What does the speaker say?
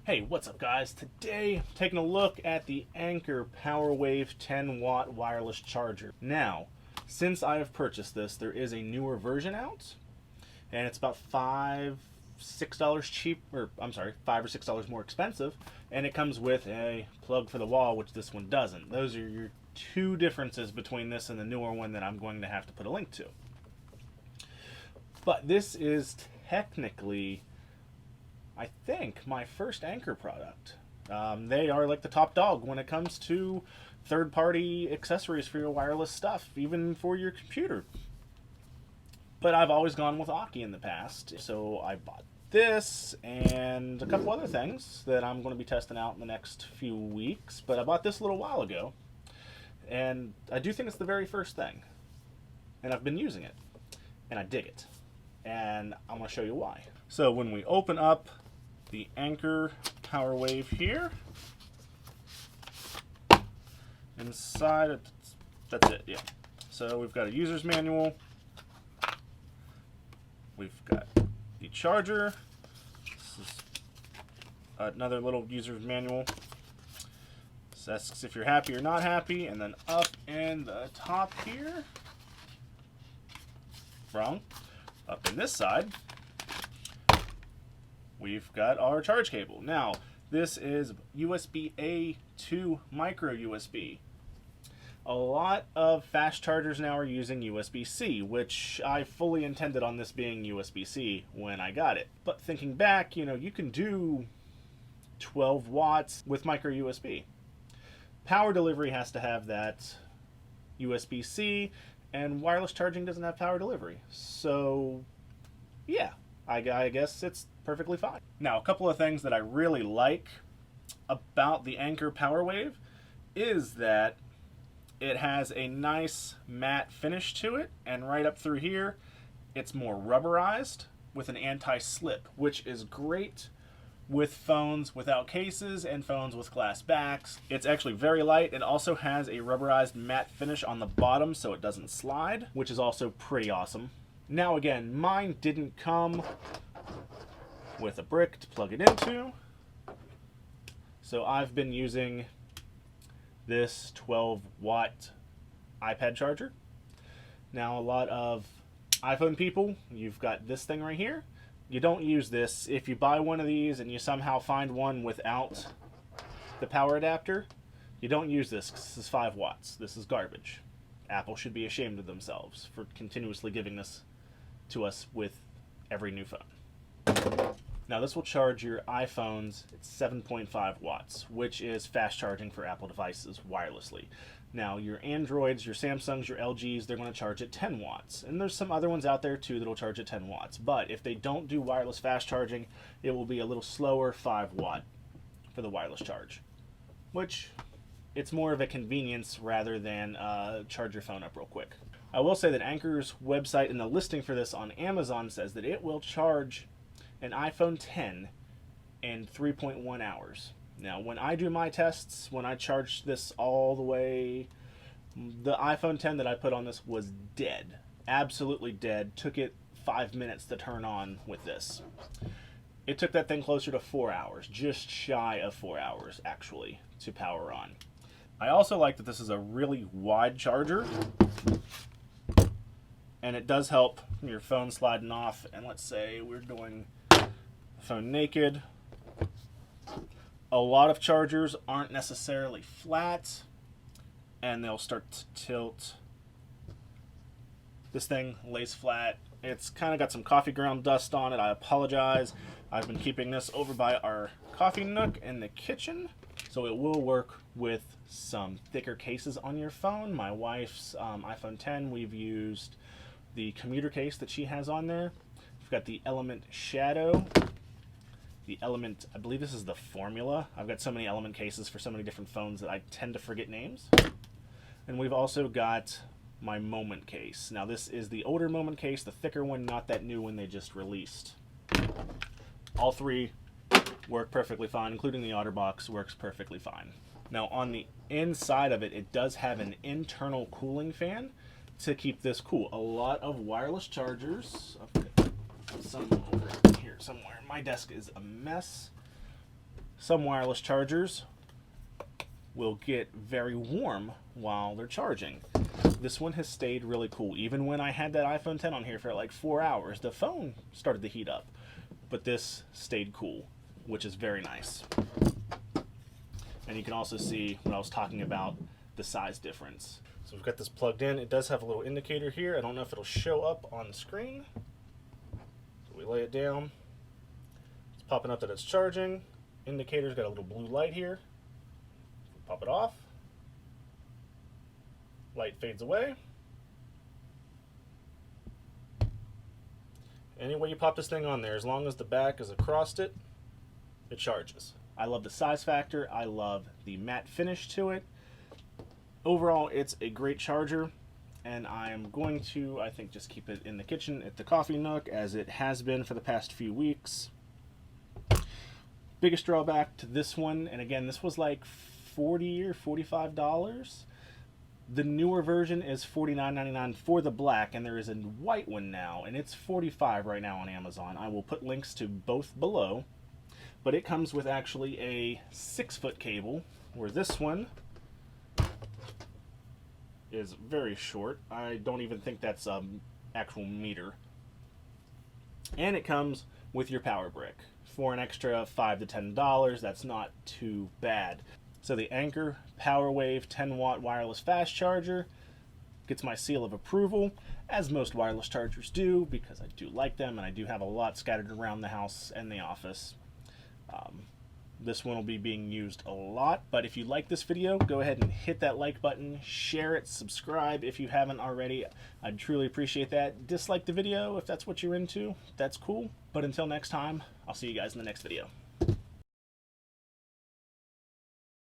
Hey, what's up guys? Today, taking a look at the Anker PowerWave 10w wireless charger. Now, since I have purchased this, there is a newer version out, and it's about $5 or $6 cheap, or I'm sorry, $5 or $6 more expensive, and it comes with a plug for the wall, which this one doesn't. Those are your two differences between this and the newer one that I'm going to have to put a link to. But this is technically, I think, my first Anker product. They are like the top dog when it comes to third-party accessories for your wireless stuff, even for your computer. But I've always gone with Aukey in the past, so I bought this and a couple other things that I'm going to be testing out in the next few weeks. But I bought this a little while ago, and I do think it's the very first thing. And I've been using it, and I dig it. And I'm going to show you why. So when we open up the Anker PowerWave here, inside it, that's it, yeah. So we've got a user's manual, we've got the charger, this is another little user's manual. This asks if you're happy or not happy, and then up in the top here, wrong, up in this side, we've got our charge cable. Now, this is USB-A to micro USB. A lot of fast chargers now are using USB-C, which I fully intended on this being USB-C when I got it. But thinking back, you know, you can do 12 watts with micro USB. Power delivery has to have that USB-C, and wireless charging doesn't have power delivery. So, yeah, I guess it's perfectly fine. Now, a couple of things that I really like about the Anker PowerWave is that it has a nice matte finish to it, and right up through here, it's more rubberized with an anti-slip, which is great with phones without cases and phones with glass backs. It's actually very light. It also has a rubberized matte finish on the bottom so it doesn't slide, which is also pretty awesome. Now again, mine didn't come with a brick to plug it into, so I've been using this 12-watt iPad charger. Now, a lot of iPhone people, you've got this thing right here. You don't use this. If you buy one of these and you somehow find one without the power adapter, you don't use this because this is 5 watts. This is garbage. Apple should be ashamed of themselves for continuously giving this to us with every new phone. Now, this will charge your iPhones at 7.5 watts, which is fast charging for Apple devices wirelessly. Now, your Androids, your Samsungs, your LGs, they're going to charge at 10 watts. And there's some other ones out there too that will charge at 10 watts. But if they don't do wireless fast charging, it will be a little slower 5 watt for the wireless charge, which it's more of a convenience rather than charge your phone up real quick. I will say that Anker's website and the listing for this on Amazon says that it will charge an iPhone 10 in 3.1 hours. Now, when I do my tests, when I charged this all the way, the iPhone 10 that I put on this was dead. Absolutely dead. Took it 5 minutes to turn on with this. It took that thing closer to 4 hours, just shy of 4 hours, actually, to power on. I also like that this is a really wide charger, and it does help your phone sliding off. And let's say we're doing phone naked. A lot of chargers aren't necessarily flat, and they'll start to tilt. This thing lays flat. It's kind of got some coffee ground dust on it. I apologize. I've been keeping this over by our coffee nook in the kitchen, so it will work with some thicker cases on your phone. My wife's iPhone 10, we've used the commuter case that she has on there. We've got the Element Shadow, the Element, I believe this is the Formula. I've got so many Element cases for so many different phones that I tend to forget names. And we've also got my Moment case. Now, this is the older Moment case, the thicker one, not that new one they just released. All three work perfectly fine, including the OtterBox works perfectly fine. Now, on the inside of it, it does have an internal cooling fan to keep this cool. A lot of wireless chargers, I've got some over here somewhere. My desk is a mess. Some wireless chargers will get very warm while they're charging. This one has stayed really cool. Even when I had that iPhone 10 on here for like 4 hours, the phone started to heat up. But this stayed cool, which is very nice. And you can also see what I was talking about, the size difference. So we've got this plugged in. It does have a little indicator here. I don't know if it'll show up on the screen. So we lay it down. It's popping up that it's charging. Indicator's got a little blue light here. Pop it off. Light fades away. Any way you pop this thing on there, as long as the back is across it, it charges. I love the size factor. I love the matte finish to it. Overall, it's a great charger, and I'm going to, I think, just keep it in the kitchen at the coffee nook, as it has been for the past few weeks. Biggest drawback to this one, and again, this was like $40 or $45. The newer version is $49.99 for the black, and there is a white one now, and it's $45 right now on Amazon. I will put links to both below, but it comes with actually a 6-foot cable, where this one is very short. I don't even think that's actual meter. And it comes with your power brick for an extra $5 to $10. That's not too bad. So the Anker PowerWave 10w wireless fast charger gets my seal of approval, as most wireless chargers do, because I do like them, and I do have a lot scattered around the house and the office. This one will be being used a lot, but if you like this video, go ahead and hit that like button, share it, subscribe if you haven't already. I'd truly appreciate that. Dislike the video if that's what you're into. That's cool. But until next time, I'll see you guys in the next video.